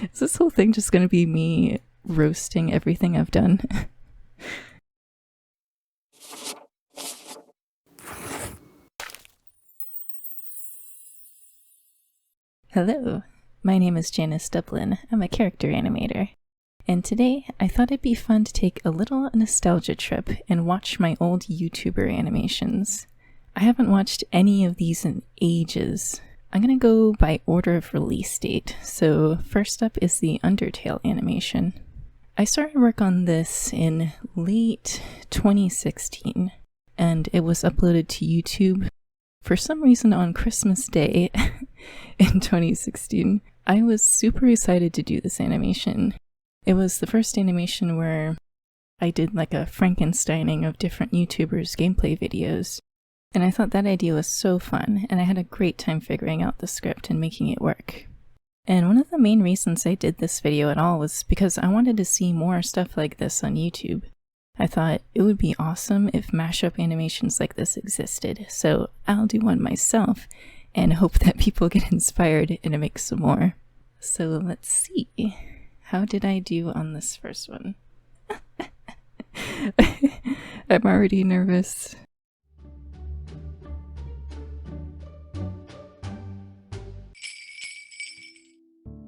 Is this whole thing just gonna be me roasting everything I've done? Hello, my name is Janice Dublin. I'm a character animator. And today, I thought it'd be fun to take a little nostalgia trip and watch my old YouTuber animations. I haven't watched any of these in ages. I'm gonna go by order of release date, so first up is the Undertale animation. I started work on this in late 2016, and it was uploaded to YouTube for some reason on Christmas Day in 2016. I was super excited to do this animation. It was the first animation where I did like a Frankensteining of different YouTubers' gameplay videos. And I thought that idea was so fun, and I had a great time figuring out the script and making it work. And one of the main reasons I did this video at all was because I wanted to see more stuff like this on YouTube. I thought it would be awesome if mashup animations like this existed, so I'll do one myself and hope that people get inspired and make some more. So let's see. How did I do on this first one? I'm already nervous.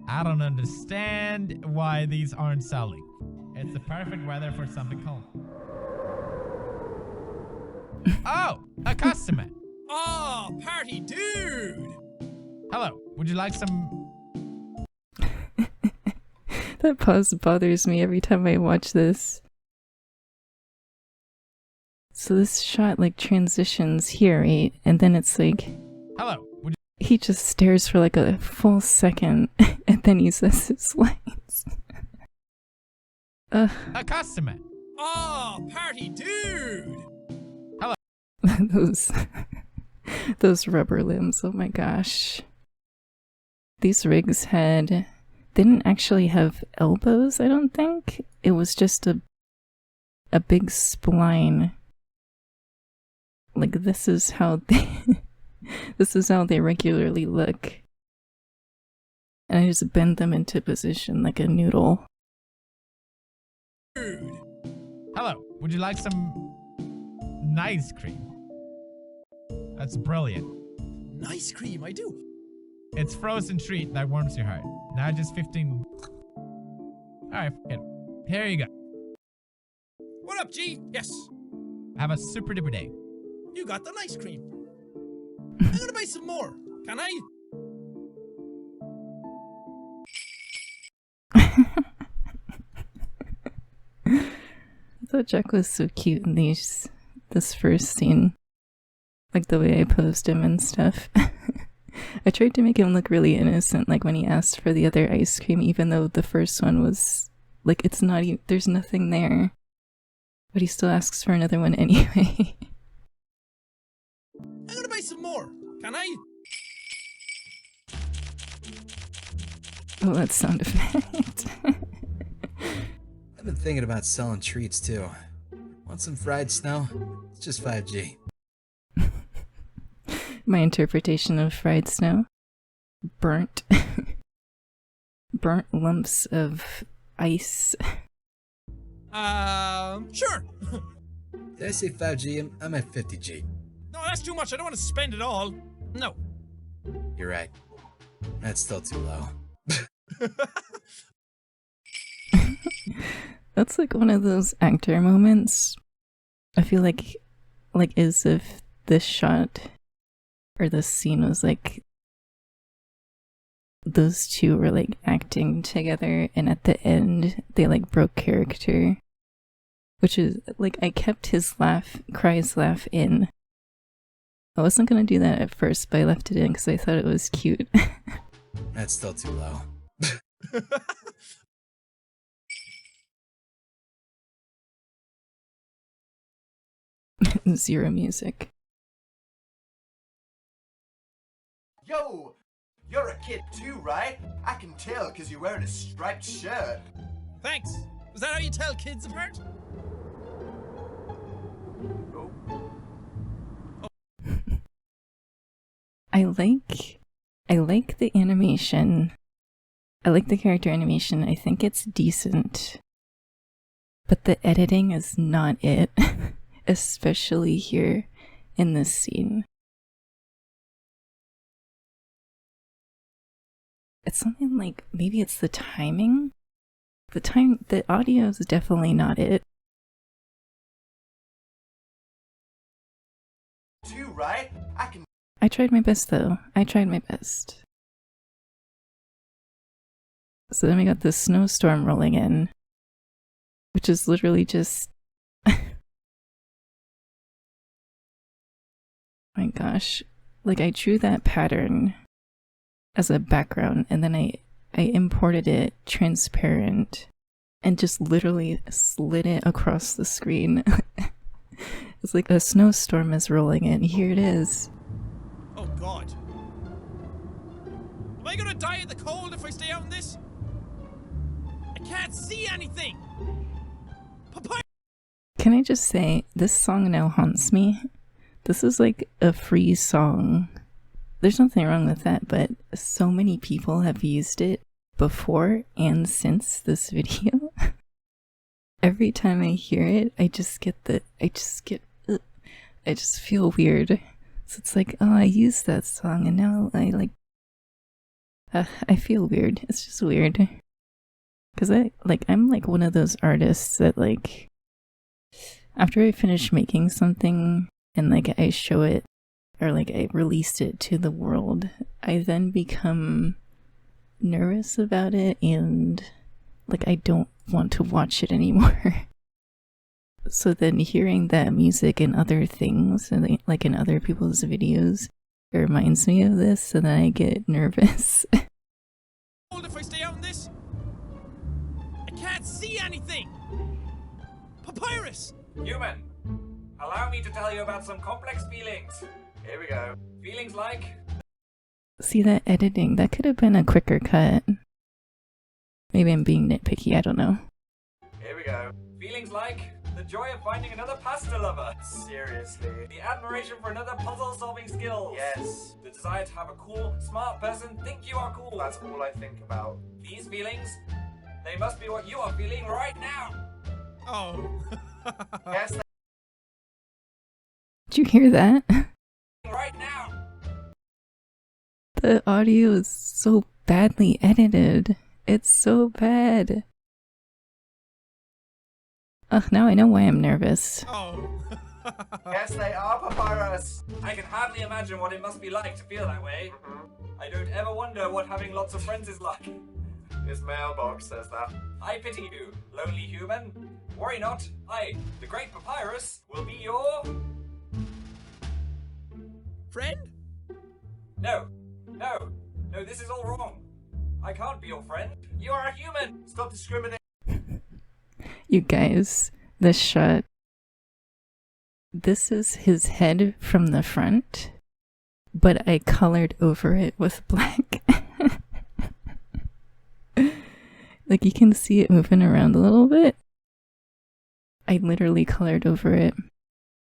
I don't understand why these aren't selling. It's the perfect weather for something cold. Oh, a customer. Oh, party dude! Hello, would you like some... That pause bothers me every time I watch this. So this shot like transitions here, right? And then it's like... Hello, would he just stares for like a full second, and then he says his lines. a customer. Oh, party dude! Hello. those rubber limbs, oh my gosh. These rigs didn't actually have elbows, I don't think. It was just a big spline. Like this is how they regularly look. And I just bend them into position like a noodle. Dude. Hello, would you like some nice cream? That's brilliant. Nice cream, I do. It's frozen treat that warms your heart. Now just 15. Alright, here you go. What up, G? Yes. Have a super duper day. You got the nice cream. I'm gonna buy some more. Can I? I thought Jack was so cute in this first scene. Like the way I posed him and stuff. I tried to make him look really innocent, like when he asked for the other ice cream, even though the first one was like, it's not even, there's nothing there. But he still asks for another one anyway. I'm gonna buy some more. Can I? Oh, that sound effect. I've been thinking about selling treats too. Want some fried snow? It's just 5G. My interpretation of fried snow. Burnt. Burnt lumps of ice. Sure. Did I say 5G? I'm at 50G. No, that's too much. I don't want to spend it all. No. You're right. That's still too low. That's like one of those actor moments. I feel like as if this shot or this scene was like those two were like acting together, and at the end they like broke character, which is like I kept his Cry's laugh in. I wasn't gonna do that at first, but I left it in because I thought it was cute. That's still too low. Zero music. Yo, you're a kid too, right? I can tell because you're wearing a striped shirt. Thanks. Is that how you tell kids apart? I like the animation I like the character animation. I think it's decent. But the editing is not it. Especially here in this scene. It's something like, maybe it's the timing? The audio is definitely not it. Two, right? I tried my best though. I tried my best. So then we got this snowstorm rolling in, which is literally just... My gosh. Like, I drew that pattern as a background, and then I imported it transparent and just literally slid it across the screen. It's like a snowstorm is rolling in. Here it is. Oh God. Am I gonna die in the cold if I stay out in this? I can't see anything! Papaya! Can I just say, this song now haunts me. This is like a free song. There's nothing wrong with that, but so many people have used it before and since this video. Every time I hear it, I just feel weird. So it's like, oh, I used that song and now I feel weird. It's just weird. Cause I'm like one of those artists that like, after I finish making something and like I show it or like I released it to the world, I then become nervous about it and like I don't want to watch it anymore. So then hearing that music and other things and like in other people's videos, it reminds me of this and then I get nervous. If I stay out in this? I can't see anything! Papyrus! Human, allow me to tell you about some complex feelings. Here we go. Feelings like... See that editing? That could have been a quicker cut. Maybe I'm being nitpicky, I don't know. Here we go. Feelings like the joy of finding another pasta lover. Seriously. The admiration for another puzzle-solving skills. Yes. The desire to have a cool, smart person think you are cool. That's all I think about. These feelings, they must be what you are feeling right now. Oh. Yes, Did you hear that? right now. The audio is so badly edited. It's so bad. Ugh, now I know why I'm nervous. Oh. Yes, they are, Papyrus. I can hardly imagine what it must be like to feel that way. I don't ever wonder what having lots of friends is like. His mailbox says that. I pity you, lonely human. Worry not, I, the great Papyrus, will be your... Friend? No, this is all wrong. I can't be your friend. You are a human. Stop discriminating. You guys, this shot. This is his head from the front, but I colored over it with black. Like you can see it moving around a little bit. I literally colored over it.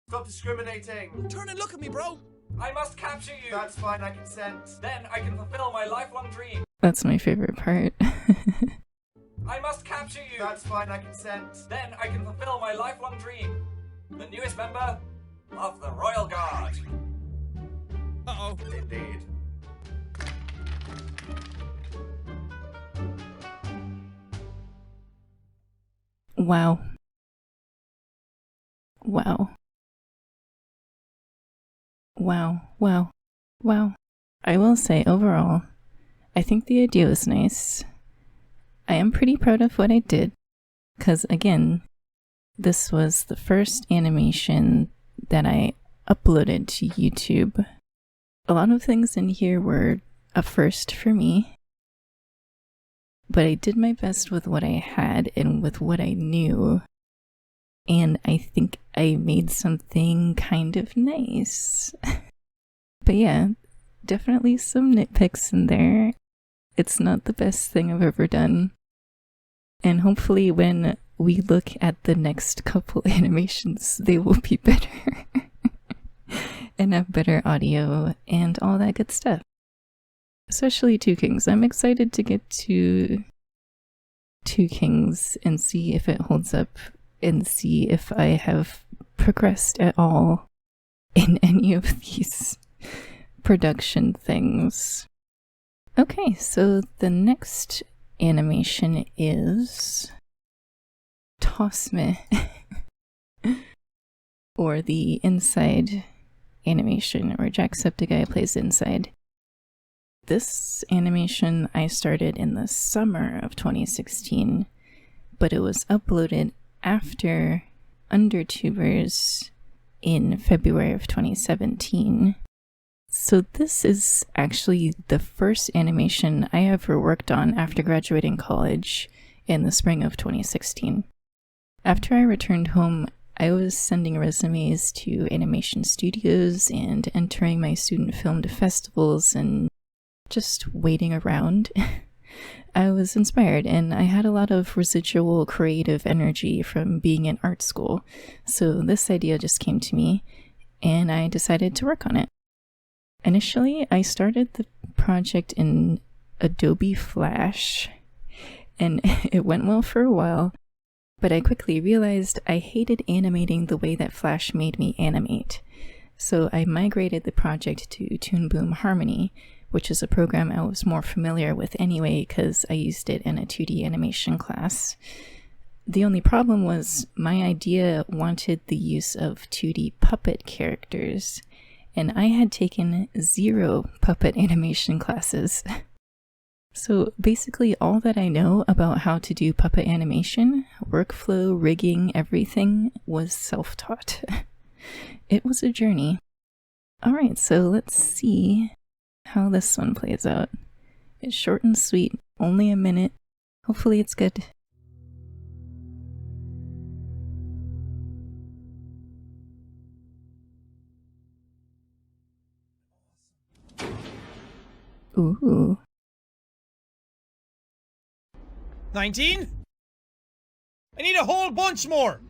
Stop discriminating. Turn and look at me, bro! I must capture you. That's fine, I consent. Then I can fulfill my lifelong dream. That's my favorite part. I must capture you. That's fine, I consent. Then I can fulfill my lifelong dream. The newest member of the Royal Guard. Uh-oh. Indeed. Wow. Wow. Wow. Wow. Wow. I will say overall, I think the idea was nice. I am pretty proud of what I did, because again, this was the first animation that I uploaded to YouTube. A lot of things in here were a first for me, but I did my best with what I had and with what I knew, and I think I made something kind of nice. But yeah, definitely some nitpicks in there. It's not the best thing I've ever done. And hopefully when we look at the next couple animations, they will be better. And have better audio and all that good stuff. Especially Two Kings. I'm excited to get to Two Kings and see if it holds up and see if I have progressed at all in any of these production things. Okay, so the next animation is Toss Me, or the Inside animation, where Jacksepticeye plays Inside. This animation I started in the summer of 2016, but it was uploaded after UnderTubers in February of 2017. So this is actually the first animation I ever worked on after graduating college in the spring of 2016. After I returned home, I was sending resumes to animation studios and entering my student film to festivals and just waiting around. I was inspired, and I had a lot of residual creative energy from being in art school, so this idea just came to me, and I decided to work on it. Initially, I started the project in Adobe Flash, and it went well for a while, but I quickly realized I hated animating the way that Flash made me animate. So I migrated the project to Toon Boom Harmony, which is a program I was more familiar with anyway because I used it in a 2D animation class. The only problem was my idea wanted the use of 2D puppet characters, and I had taken 0 puppet animation classes. So basically all that I know about how to do puppet animation, workflow, rigging, everything was self-taught. It was a journey. Alright, so let's see how this one plays out. It's short and sweet, only a minute. Hopefully it's good. Ooh. 19? I need a whole bunch more!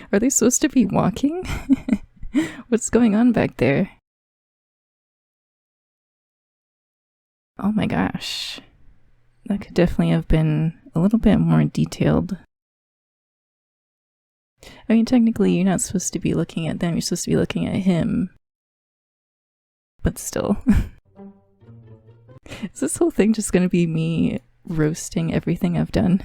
Are they supposed to be walking? What's going on back there? Oh my gosh. That could definitely have been a little bit more detailed. I mean, technically you're not supposed to be looking at them, you're supposed to be looking at him. But still. Is this whole thing just gonna be me roasting everything I've done?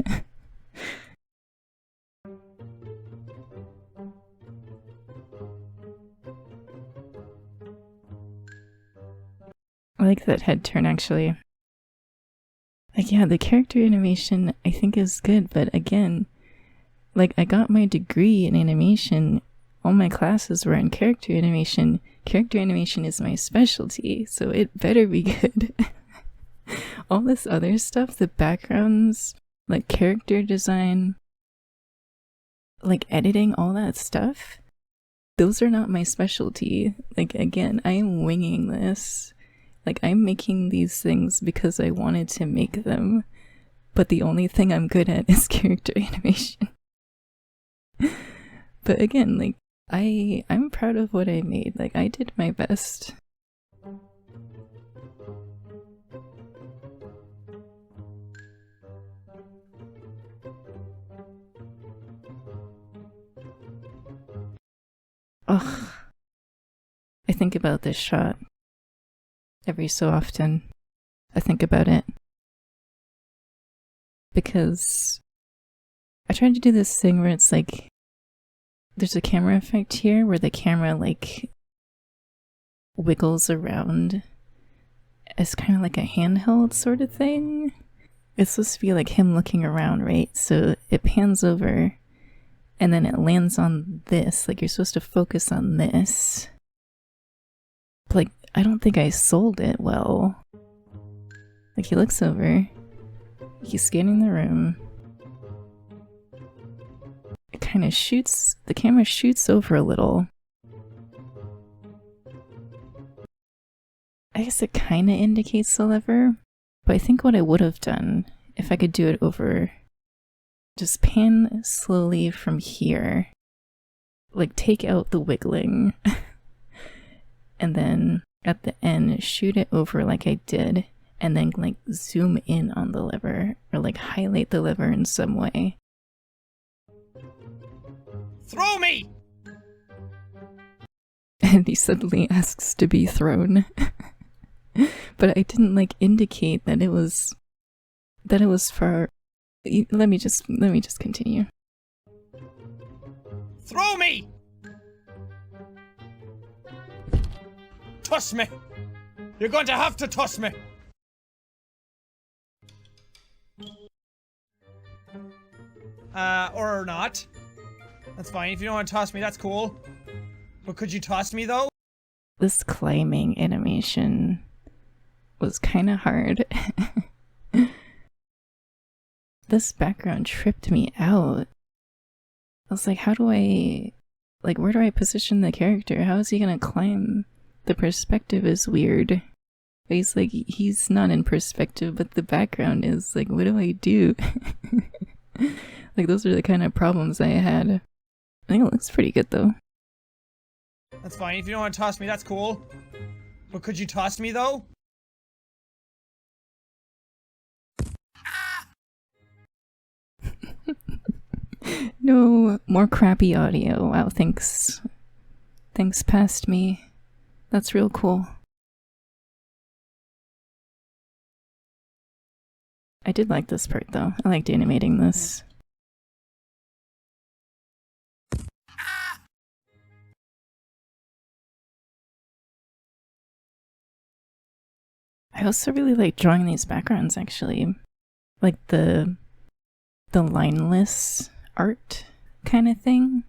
I like that head turn, actually. Like, yeah, the character animation I think is good, but again, like, I got my degree in animation. All my classes were in character animation. Character animation is my specialty, so it better be good. All this other stuff, the backgrounds, like character design, like editing, all that stuff, those are not my specialty. Like, again, I am winging this. Like, I'm making these things because I wanted to make them, but the only thing I'm good at is character animation. But again, like, I'm proud of what I made. Like, I did my best. Ugh. I think about this shot. Every so often, I think about it. Because I tried to do this thing where it's like, there's a camera effect here where the camera like wiggles around as kind of like a handheld sort of thing. It's supposed to be like him looking around, right? So it pans over and then it lands on this. Like, you're supposed to focus on this. But like, I don't think I sold it well. Like, he looks over, he's scanning the room. It kind of shoots, the camera shoots over a little. I guess it kind of indicates the lever, but I think what I would have done, if I could do it over just pan slowly from here, like take out the wiggling, and then at the end shoot it over like I did, and then like zoom in on the liver, or like highlight the liver in some way. Throw me! And he suddenly asks to be thrown. But I didn't like indicate that it was for. Let me just continue. Throw me! Toss me! You're going to have to toss me! Or not. That's fine. If you don't want to toss me, that's cool. But could you toss me, though? This climbing animation was kind of hard. This background tripped me out. I was like, how do I... Like, where do I position the character? How is he gonna climb? The perspective is weird. He's like, he's not in perspective, but the background is. Like, what do I do? Like, those are the kind of problems I had. I think it looks pretty good, though. That's fine. If you don't want to toss me, that's cool. But could you toss me, though? No, more crappy audio. Wow, thanks. Thanks past me. That's real cool. I did like this part, though. I liked animating this. I also really like drawing these backgrounds, actually. Like the lineless art kind of thing.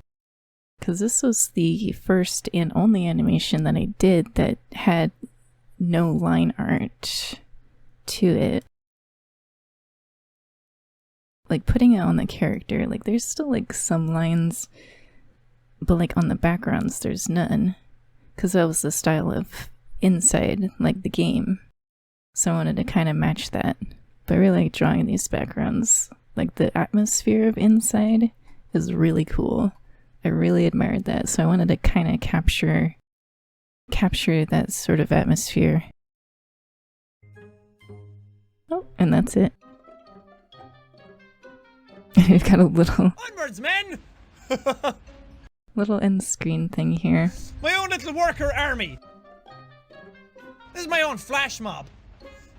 Because this was the first and only animation that I did that had no line art to it. Like putting it on the character, like there's still like some lines, but like on the backgrounds there's none. Because that was the style of Inside, like the game. So I wanted to kind of match that. But I really like drawing these backgrounds. Like the atmosphere of Inside is really cool. I really admired that, so I wanted to kind of capture that sort of atmosphere. Oh, and that's it. We've got a little Onwards, men! little end screen thing here. My own little worker army! This is my own flash mob.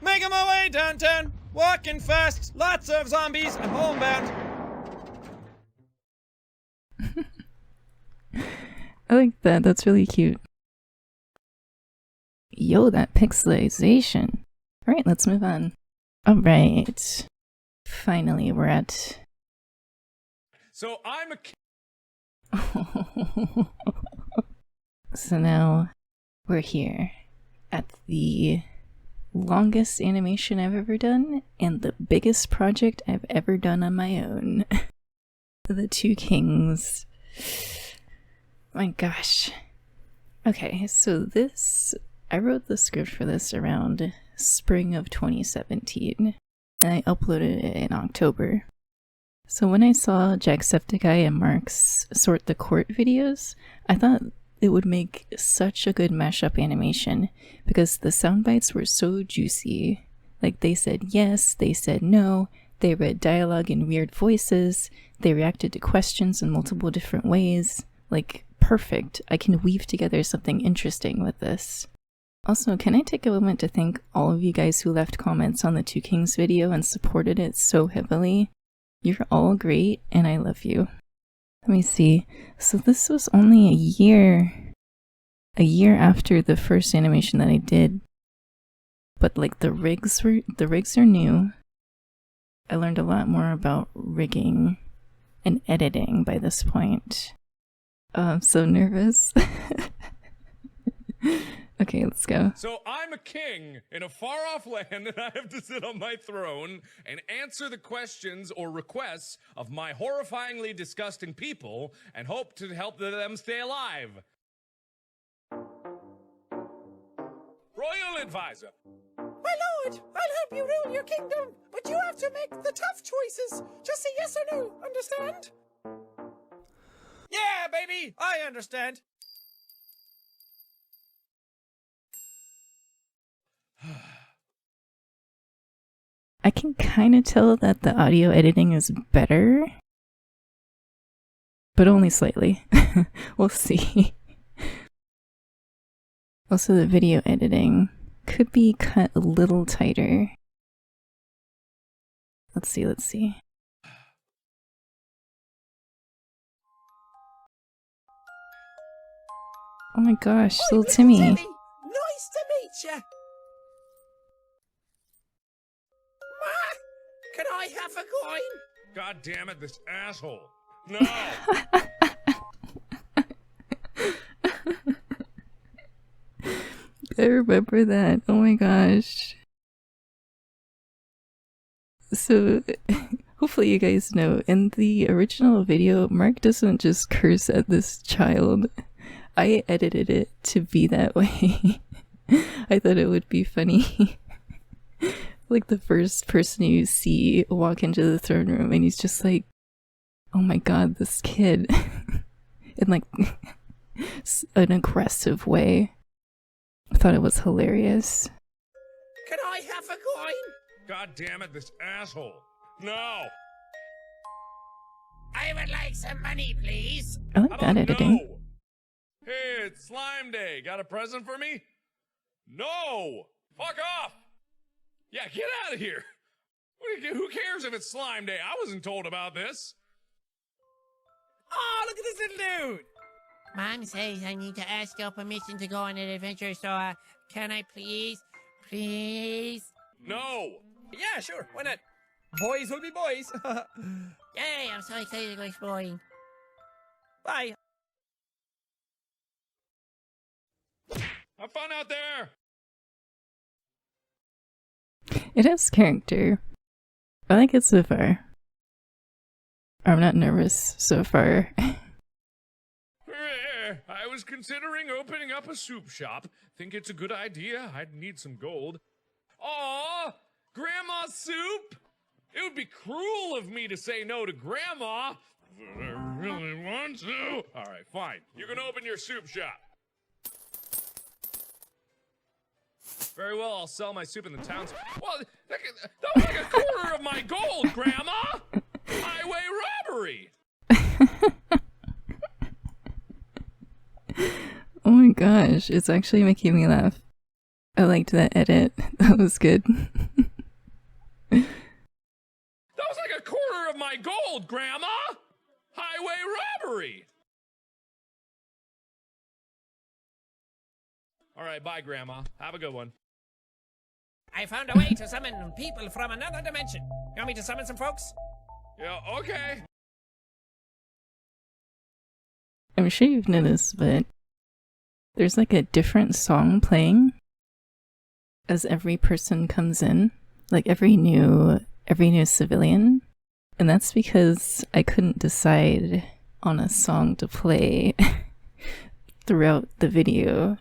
Making my way downtown, walking fast, lots of zombies, I'm homebound. I like that, that's really cute. Yo, that pixelization. Alright, let's move on. Alright. Finally, we're at... So I'm a So now, we're here at the longest animation I've ever done, and the biggest project I've ever done on my own. The Two Kings. My gosh. Okay, so this, I wrote the script for this around spring of 2017, and I uploaded it in October. So when I saw Jacksepticeye and Mark's Sort the Court videos, I thought it would make such a good mashup animation, because the sound bites were so juicy. Like, they said yes, they said no, they read dialogue in weird voices, they reacted to questions in multiple different ways. Like, perfect. I can weave together something interesting with this. Also, can I take a moment to thank all of you guys who left comments on the Two Kings video and supported it so heavily? You're all great, and I love you. Let me see. So this was only a year after the first animation that I did. But like the rigs are new. I learned a lot more about rigging and editing by this point. Oh, I'm so nervous. Okay, let's go. So I'm a king in a far-off land, and I have to sit on my throne and answer the questions or requests of my horrifyingly disgusting people and hope to help them stay alive. Royal advisor, My lord, I'll help you rule your kingdom, but you have to make the tough choices. Just say yes or no, understand? Yeah, baby, I understand. I can kind of tell that the audio editing is better, but only slightly. We'll see. Also, the video editing could be cut a little tighter. Let's see. Oh my gosh, little Timmy. Nice to meet you. Can I have a coin? God damn it, this asshole. No! I remember that. Oh my gosh. So, hopefully you guys know, in the original video, Mark doesn't just curse at this child. I edited it to be that way. I thought it would be funny. Like the first person you see walk into the throne room and he's just like, oh my god, this kid. In like an aggressive way. I thought it was hilarious. Can I have a coin? God damn it, this asshole. No! I would like some money, please. I like How that about editing. no? Hey, it's Slime Day. Got a present for me? No! Fuck off! Yeah, get out of here! Who cares if it's Slime Day? I wasn't told about this. Oh, look at this little dude. Mom says I need to ask your permission to go on an adventure, so can I please? Please? No! Yeah, sure. Why not? Boys will be boys. Yay, I'm so excited to go exploring. Bye. Have fun out there! It has character. I like it so far. I'm not nervous so far. I was considering opening up a soup shop. Think it's a good idea. I'd need some gold. Aw! Grandma's soup? It would be cruel of me to say no to Grandma. But I really want to. Alright, fine. You can open your soup shop. Very well, I'll sell my soup in the town. Well, that was like a quarter of my gold, Grandma! Highway robbery! Oh my gosh, it's actually making me laugh. I liked that edit. That was good. That was like a quarter of my gold, Grandma! Highway robbery! Alright, bye, Grandma. Have a good one. I found a way to summon people from another dimension. You want me to summon some folks? Yeah, okay. I'm sure you've noticed, but there's like a different song playing as every person comes in, like every new civilian. And that's because I couldn't decide on a song to play throughout the video.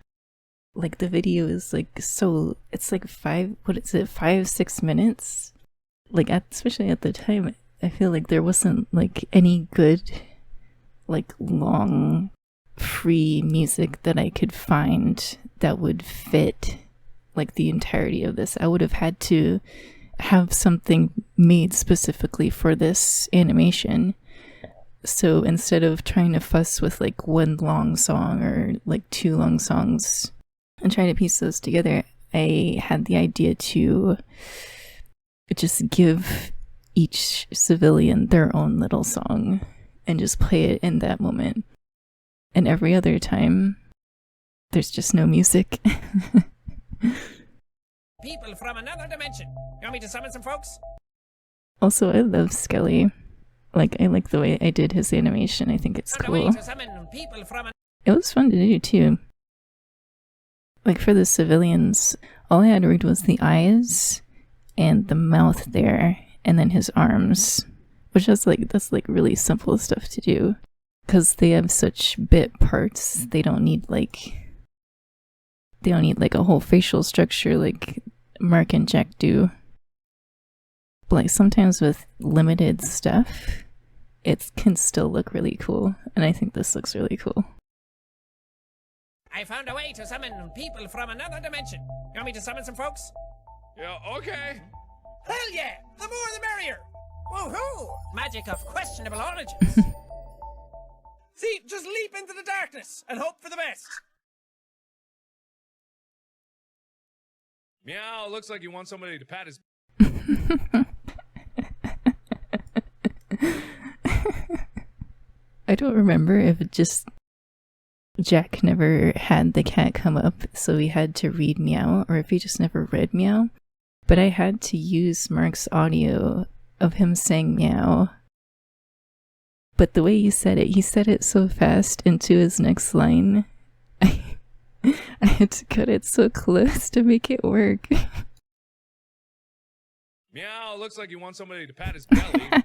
Like the video is like it's like 5-6 minutes? Like especially at the time, I feel like there wasn't like any good like long free music that I could find that would fit like the entirety of this. I would have had to have something made specifically for this animation. So instead of trying to fuss with like one long song or like two long songs and try to piece those together, I had the idea to just give each civilian their own little song and just play it in that moment. And every other time, there's just no music. People from another dimension. You want me to summon some folks? Also, I love Skelly. Like, I like the way I did his animation. I think it's Found a way cool. to summon people from It was fun to do too. Like for the civilians, all I had to read was the eyes and the mouth there, and then his arms, which is like that's like really simple stuff to do because they have such bit parts. They don't need like a whole facial structure like Mark and Jack do. But like sometimes with limited stuff, it can still look really cool, and I think this looks really cool. I found a way to summon people from another dimension. You want me to summon some folks? Yeah, okay. Hell yeah! The more the merrier! Woohoo! Magic of questionable origins. See, just leap into the darkness and hope for the best. Meow, looks like you want somebody to pat his... I don't remember if it just Jack never had the cat come up, so he had to read meow, or if he just never read meow. But I had to use Mark's audio of him saying meow. But the way he said it so fast into his next line. I had to cut it so close to make it work. Meow, looks like you want somebody to pat his belly.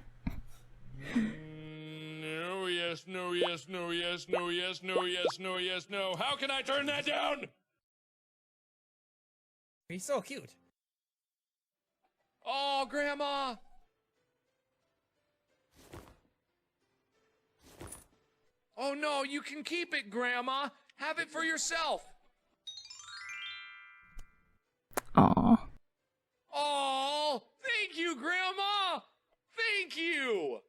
No, yes, no, yes, no, yes, no, yes, no, yes, no, yes, no. How can I turn that down? He's so cute. Oh, Grandma! Oh no, you can keep it, Grandma. Have it for yourself. Aw. Oh, thank you, Grandma. Thank you.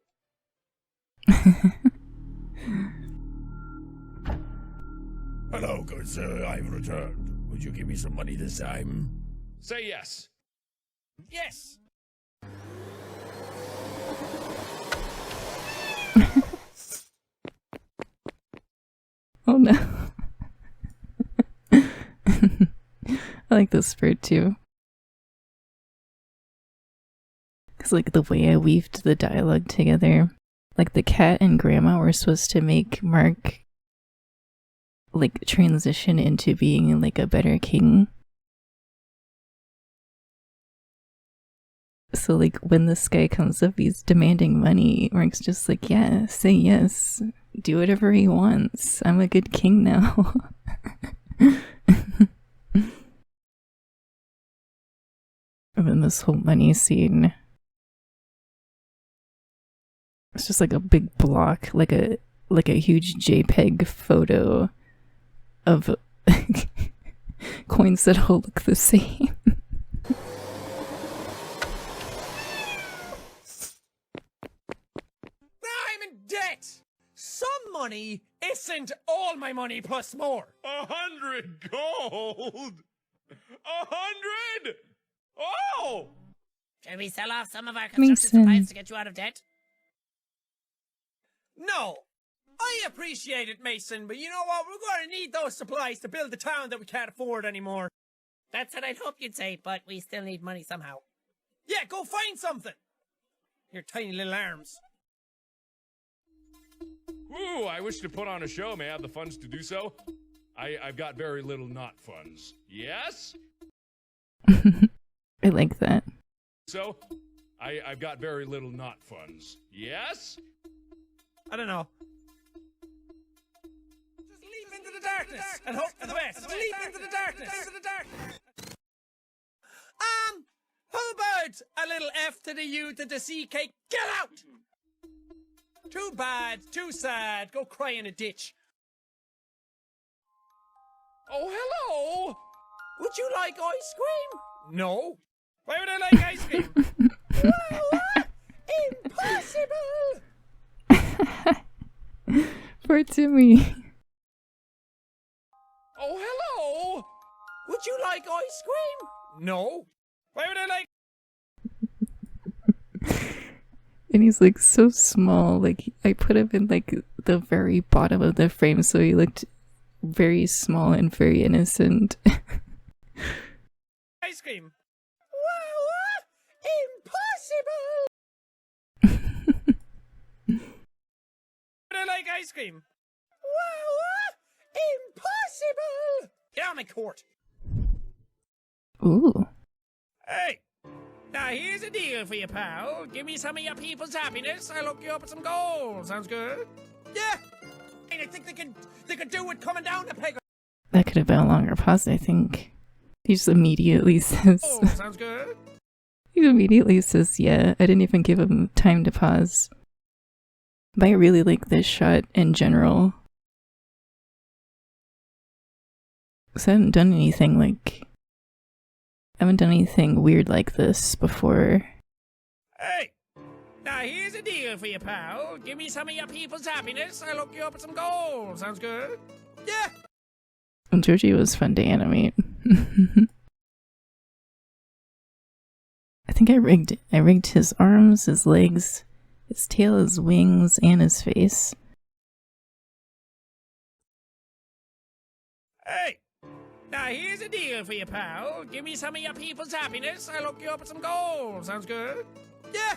Hello, good sir. I've returned. Would you give me some money this time? Say yes. Yes. Oh no. I like this bird too. Because like the way I weaved the dialogue together, like the cat and Grandma were supposed to make Mark like transition into being like a better king. So like when this guy comes up, he's demanding money. Mark's just like, yeah, say yes. Do whatever he wants. I'm a good king now. And then this whole money scene. It's just like a big block, like a huge JPEG photo of coins that all look the same. I'm in debt. Some money isn't all my money plus more. 100 gold. 100. Oh. Shall we sell off some of our construction Mason. supplies to get you out of debt? No. I appreciate it, Mason, but you know what? We're going to need those supplies to build the town that we can't afford anymore. That's what I'd hope you'd say, but we still need money somehow. Yeah, go find something. Your tiny little arms. Ooh, I wish to put on a show. May I have the funds to do so? I've got very little not funds. Yes? I like that. So, I've got very little not funds. Yes? I don't know. Just leap into the darkness and hope for the best. Just leap into the darkness. How about a little F to the U to the CK? Get out! Too bad, too sad. Go cry in a ditch. Oh, hello! Would you like ice cream? No. Why would I like ice cream? What? Impossible! Poor Timmy. Oh, hello! Would you like ice cream? No. Why would I like... And he's like so small, like I put him in like the very bottom of the frame so he looked very small and very innocent. ice cream? What? Impossible! Would I like ice cream? What? Impossible! Get out of my court! Ooh. Hey! Now here's a deal for you, pal. Give me some of your people's happiness. I'll hook you up with some gold. Sounds good? Yeah. I think they could do with coming down the peg. That could have been a longer pause, I think. He just immediately says, Oh, sounds good. he immediately says, yeah, I didn't even give him time to pause. But I really like this shot in general. Because I haven't done anything weird like this before. Hey, now here's a deal for you, pal. Give me some of your people's happiness. I'll hook you up with some gold. Sounds good? Yeah. And Georgie was fun to animate. I think I rigged his arms, his legs, his tail, his wings, and his face. Hey, now here's a deal for you, pal. Give me some of your people's happiness. I'll hook you up with some gold. Sounds good? Yeah.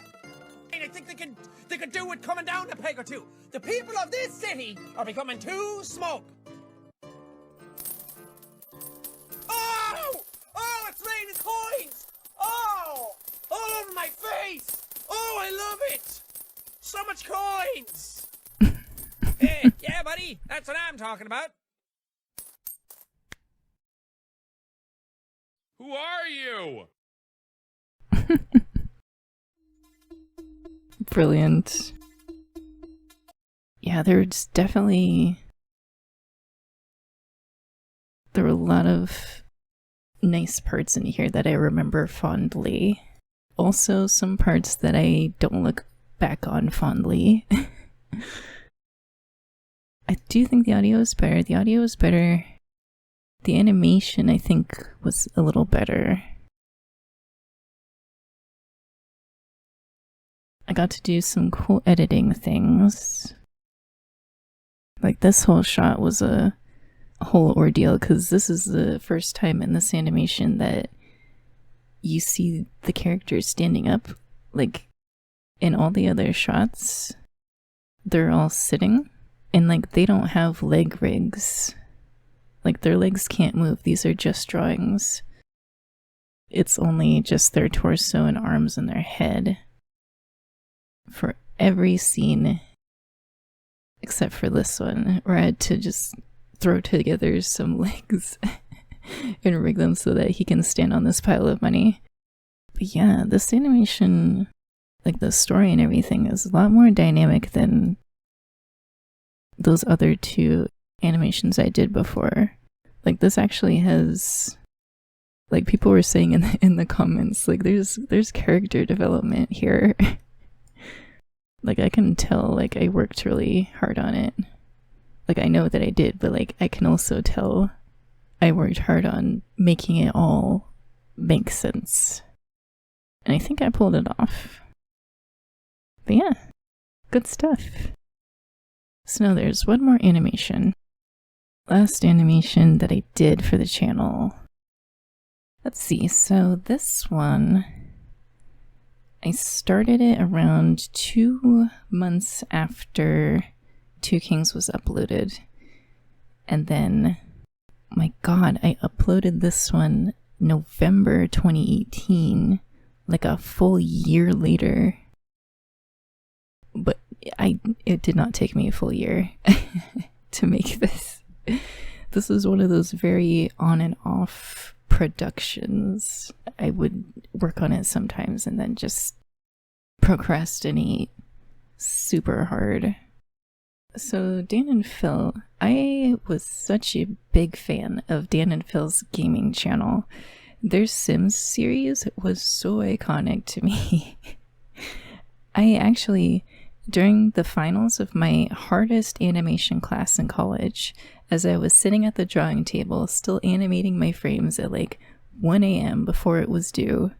I think they could do with coming down a peg or two. The people of this city are becoming too smoke. Oh! Oh, it's raining coins! Oh! All over my face! Oh, I love it! So much coins! Hey, yeah, buddy, that's what I'm talking about. Who are you? Brilliant. Yeah, there were a lot of nice parts in here that I remember fondly. Also, some parts that I don't look back on fondly. I do think the audio is better. The audio is better. The animation, I think, was a little better. I got to do some cool editing things. Like, this whole shot was a whole ordeal, because this is the first time in this animation that you see the characters standing up. Like, in all the other shots, they're all sitting, and like, they don't have leg rigs. Like, their legs can't move. These are just drawings. It's only just their torso and arms and their head for every scene, except for this one, where I had to just throw together some legs and rig them so that he can stand on this pile of money. But yeah, this animation, like the story and everything, is a lot more dynamic than those other two animations I did before. Like, this actually has, like, people were saying in the comments, like, there's character development here. Like, I can tell, like, I worked really hard on it. Like, I know that I did, but, like, I can also tell I worked hard on making it all make sense. And I think I pulled it off. But yeah, good stuff. So now there's one more animation. Last animation that I did for the channel. Let's see, so this one, I started it around 2 months after Two Kings was uploaded. And then, my god, I uploaded this one November 2018, like a full year later. But it did not take me a full year to make this. This was one of those very on and off productions. I would work on it sometimes and then just procrastinate super hard. So Dan and Phil, I was such a big fan of Dan and Phil's gaming channel. Their Sims series was so iconic to me. I actually, during the finals of my hardest animation class in college, as I was sitting at the drawing table, still animating my frames at like 1 a.m. before it was due,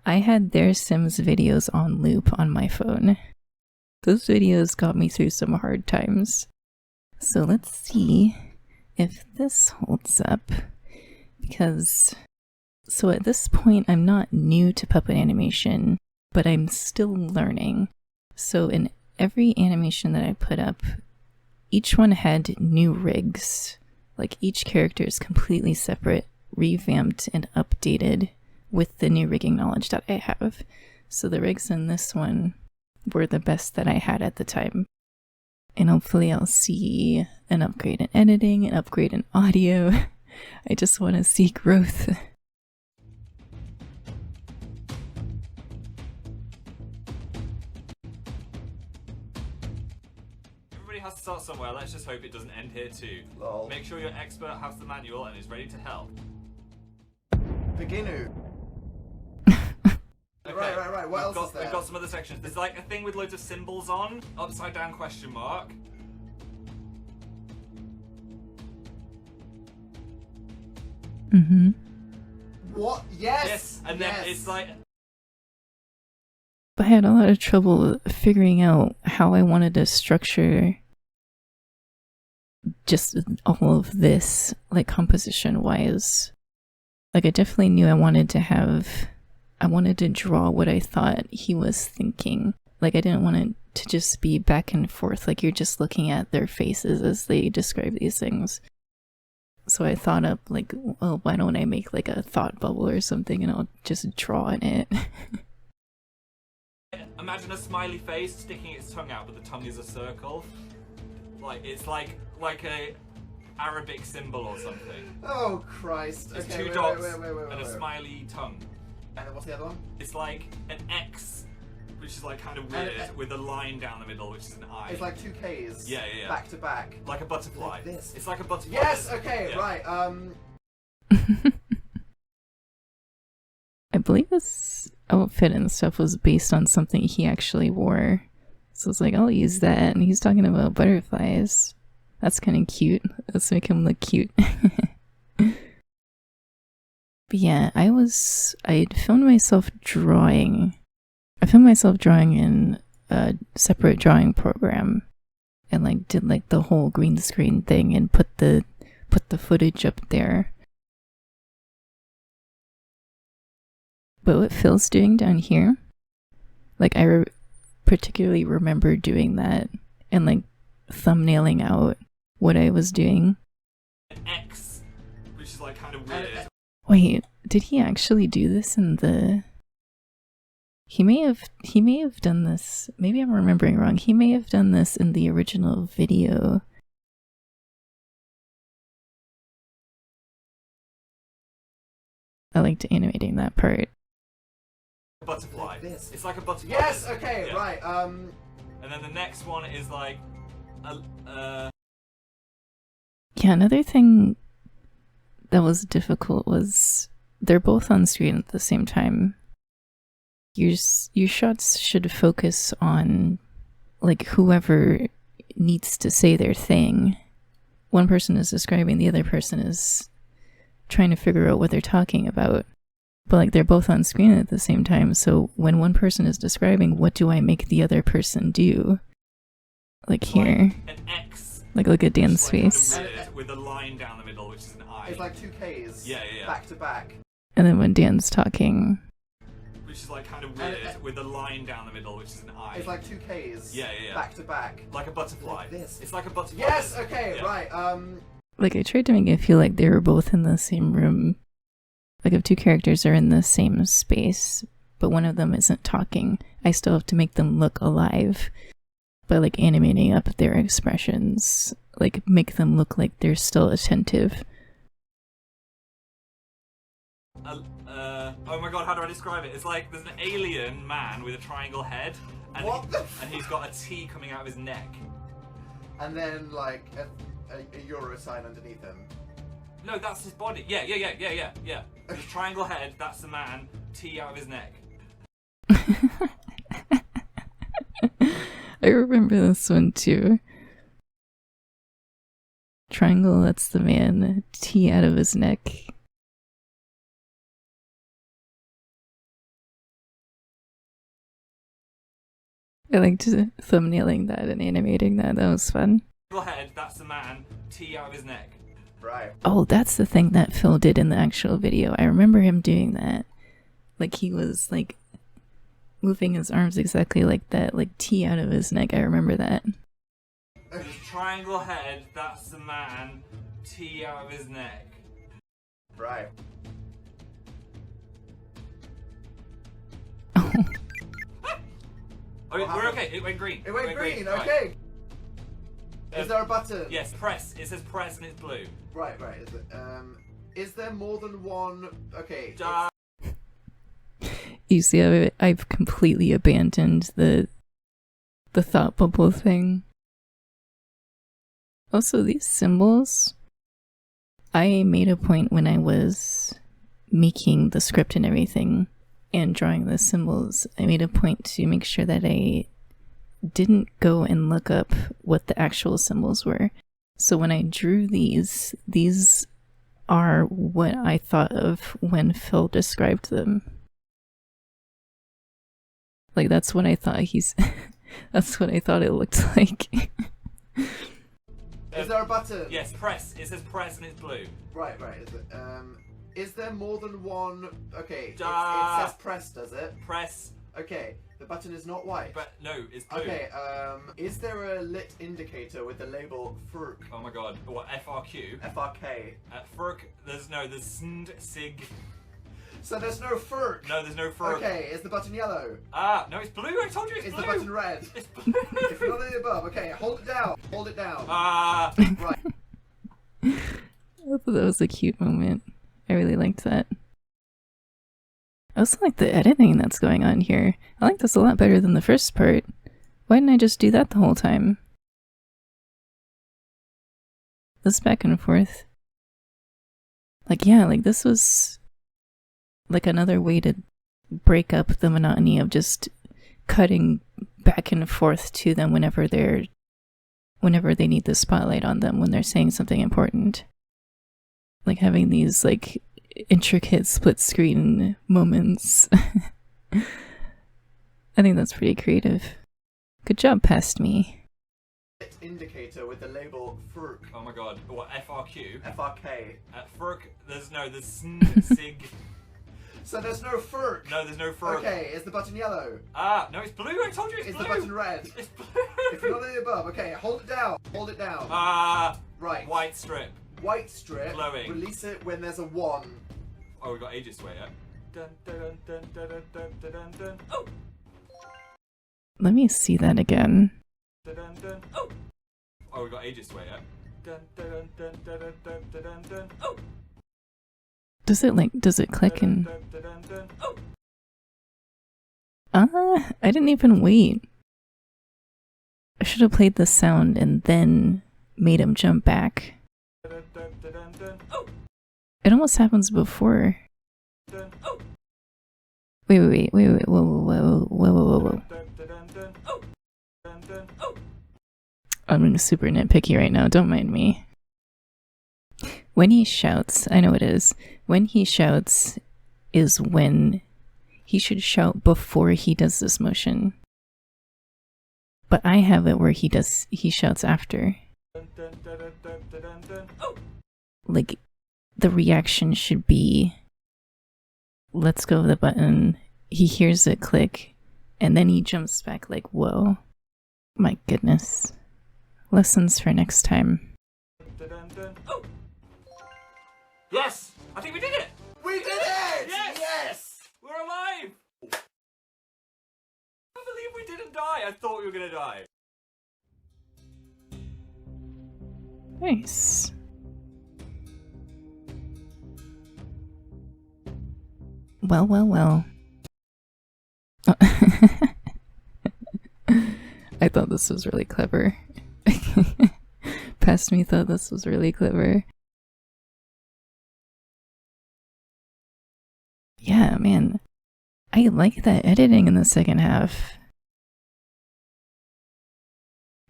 I had their Sims videos on loop on my phone. Those videos got me through some hard times. So let's see if this holds up. Because, so at this point, I'm not new to puppet animation, but I'm still learning. So in every animation that I put up, each one had new rigs. Like, each character is completely separate, revamped and updated with the new rigging knowledge that I have. So the rigs in this one were the best that I had at the time. And hopefully I'll see an upgrade in editing, an upgrade in audio. I just want to see growth. start somewhere. Let's just hope it doesn't end here too. Lol. Make sure your expert has the manual and is ready to help. Beginu. Okay. Right. What else is there? We've got some other sections. There's like a thing with loads of symbols on. Upside down question mark. Mm-hmm. What? Yes! Yes! And then it's like... I had a lot of trouble figuring out how I wanted to structure just all of this, like composition-wise. Like I definitely knew I wanted to draw what I thought he was thinking. Like I didn't want it to just be back and forth, like you're just looking at their faces as they describe these things. So I thought up like, well, why don't I make like a thought bubble or something and I'll just draw in it. Imagine a smiley face sticking its tongue out, but the tongue is a circle. Like it's like a Arabic symbol or something. Oh Christ! It's okay, two dots wait, and a smiley tongue. And then what's the other one? It's like an X, which is like kind of weird, with a line down the middle, which is an I. It's like two Ks. Yeah. Back to back. Like a butterfly. Like this. It's like a butterfly. Yes. Okay. Yeah. Right. I believe this outfit and stuff was based on something he actually wore. So it's like, I'll use that. And he's talking about butterflies. That's kind of cute. Let's make him look cute. But yeah, I'd filmed myself drawing. I filmed myself drawing in a separate drawing program. And like did like the whole green screen thing and put the footage up there. But what Phil's doing down here, like I particularly remember doing that and like thumbnailing out what I was doing. An X, which is like kind of weird. Wait, did he actually do this in the... He may have done this, maybe I'm remembering wrong, he may have done this in the original video. I liked animating that part. Butterfly. Like this. It's like a butterfly. Yes. Okay. Yeah. Right. And then the next one is like, Yeah, another thing that was difficult was they're both on screen at the same time. Your shots should focus on like whoever needs to say their thing. One person is describing, the other person is trying to figure out what they're talking about. But like they're both on screen at the same time, so when one person is describing, what do I make the other person do? Like here. Like an X. Like look at Dan's like face. kind of weird, with a line down the middle, which is an I. it's like two Ks. Yeah. Back to back. And then when Dan's talking. Which is like kind of weird, with a line down the middle, which is an I. It's like two Ks. Yeah. Back to back. Like a butterfly. Like this. It's like a butterfly. Yes. Okay. Yeah. Right. Like I tried to make it feel like they were both in the same room. Like if two characters are in the same space, but one of them isn't talking, I still have to make them look alive by like animating up their expressions, like make them look like they're still attentive. Oh my god, how do I describe it? It's like there's an alien man with a triangle head, and, and he's got a T coming out of his neck. And then like a euro sign underneath him. No, that's his body. Yeah. The triangle head, that's the man, T out of his neck. I remember this one too. Triangle, that's the man, T out of his neck. I liked thumbnailing that and animating that. That was fun. Triangle head, that's the man, T out of his neck. Right. Oh, that's the thing that Phil did in the actual video. I remember him doing that. Like he was like moving his arms exactly like that, like T out of his neck. I remember that. Triangle head, that's the man, T out of his neck. Right. Oh, we're okay. It went green. It went green. Right. Okay. Is there a button? Yes, press. It says press and it's blue. Right. Is it? Is there more than one? Okay. You see how I've completely abandoned the thought bubble thing. Also, these symbols, I made a point when I was making the script and everything and drawing the symbols, I made a point to make sure that I didn't go and look up what the actual symbols were. So when I drew these are what I thought of when Phil described them. Like, that's what I thought that's what I thought it looked like. Is there a button? Yes, press. It says press and it's blue. Right. Is there more than one? Okay. It says press, does it? Press. Okay. The button is not white. But no, it's blue. Okay. Is there a lit indicator with the label FRK? Oh my god. What? FRQ? FRK. FRK. There's SND, SIG. So there's no FRK. No, there's no FRK. Okay. Is the button yellow? No, it's blue. I told you it's blue. Is the button red? It's blue. If none of the above. Okay. Hold it down. Hold it down. Right. I thought that was a cute moment. I really liked that. I also like the editing that's going on here. I like this a lot better than the first part. Why didn't I just do that the whole time? This back and forth. Like, yeah, like this was like another way to break up the monotony of just cutting back and forth to them whenever they need the spotlight on them, when they're saying something important. Like having these like intricate split screen moments. I think that's pretty creative. Good job, past me. Indicator with the label FRK. Oh my god. What? FRQ? FRK. FRK. There's SND, SIG. So there's no FRK. No, there's no FRK. Okay. Is the button yellow? No, it's blue. I told you it's blue. Is the button red? It's blue. If none of the above. Okay. Hold it down. Hold it down. Right. White strip. White strip. Glowing. Release it when there's a 1. Oh, we've got ages to wait, yeah? Dun, dun, dun, dun, dun, dun, dun, dun, dun. Oh! Let me see that again. Dun, dun, dun. Oh! Oh, we've got ages to wait, yeah? Dun, dun, dun, dun, dun, dun, dun, dun, dun. Oh! Does it click and... Dun, dun, dun, dun, dun. Oh! I didn't even wait. I should have played the sound and then made him jump back. Dun, dun, dun, dun, dun. Oh! It almost happens before. Dun, oh! Wait, whoa. Oh! Dun, dun, oh! I'm being super nitpicky right now, don't mind me. When he shouts, I know it is. When he shouts is when he should shout before he does this motion. But I have it where he shouts after. Dun, dun, dun, dun, dun, dun, dun. Oh! Like, the reaction should be, let's go with the button, he hears it click, and then he jumps back like, whoa. My goodness. Lessons for next time. Dun, dun, dun. Oh! Yes! I think we did it! We did it! Yes! Yes! We're alive! I believe we didn't die. I thought we were gonna die. Nice. Well. I thought this was really clever. Past me thought this was really clever. Yeah, man. I like that editing in the second half.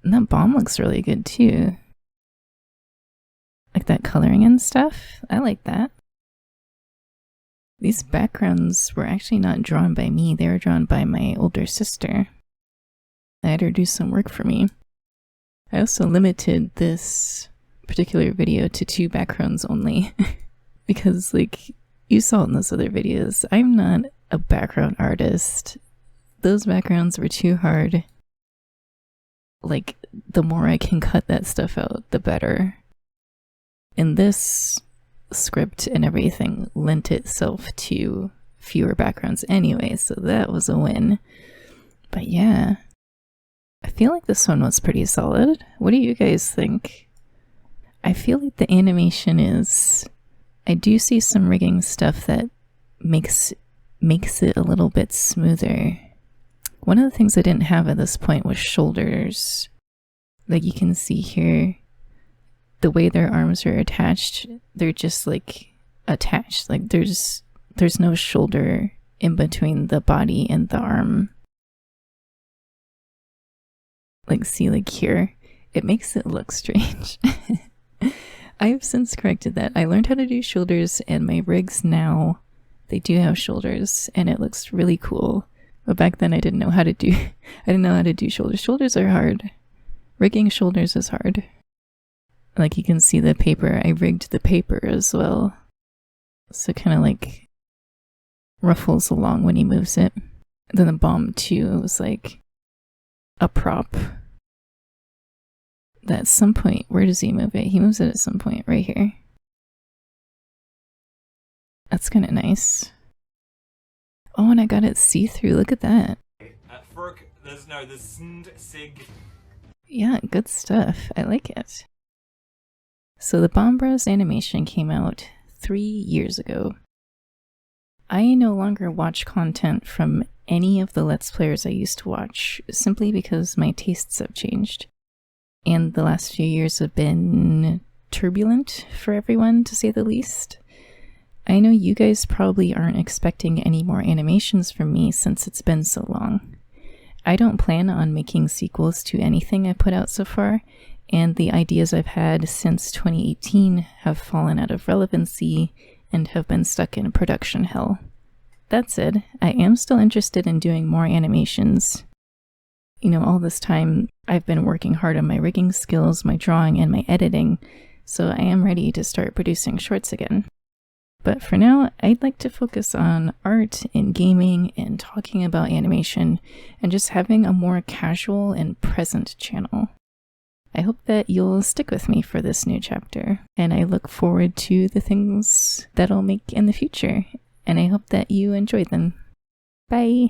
And that bomb looks really good too. Like that coloring and stuff. I like that. These backgrounds were actually not drawn by me. They were drawn by my older sister. I had her do some work for me. I also limited this particular video to 2 backgrounds only. Because, like, you saw in those other videos, I'm not a background artist. Those backgrounds were too hard. Like, the more I can cut that stuff out, the better. In this script and everything lent itself to fewer backgrounds anyway, so that was a win. But yeah, I feel like this one was pretty solid. What do you guys think? I feel like the animation is... I do see some rigging stuff that makes it a little bit smoother. One of the things I didn't have at this point was shoulders. Like you can see here, the way their arms are attached, they're just like attached. Like there's no shoulder in between the body and the arm. Like see, like here, it makes it look strange. I have since corrected that. I learned how to do shoulders, and my rigs now, they do have shoulders, and it looks really cool. But back then I didn't know how to do shoulders. Shoulders are hard. Rigging shoulders is hard. Like you can see the paper, I rigged the paper as well. So kind of like ruffles along when he moves it. Then the bomb too, it was like a prop. That at some point, where does he move it? He moves it at some point, right here. That's kind of nice. Oh, and I got it see-through, look at that. There's sig. Yeah, good stuff. I like it. So the Bomb Bros animation came out 3 years ago. I no longer watch content from any of the Let's Players I used to watch, simply because my tastes have changed. And the last few years have been turbulent for everyone, to say the least. I know you guys probably aren't expecting any more animations from me since it's been so long. I don't plan on making sequels to anything I put out so far, and the ideas I've had since 2018 have fallen out of relevancy and have been stuck in production hell. That said, I am still interested in doing more animations. You know, all this time I've been working hard on my rigging skills, my drawing, and my editing, so I am ready to start producing shorts again. But for now, I'd like to focus on art and gaming and talking about animation and just having a more casual and present channel. I hope that you'll stick with me for this new chapter, and I look forward to the things that I'll make in the future, and I hope that you enjoy them. Bye!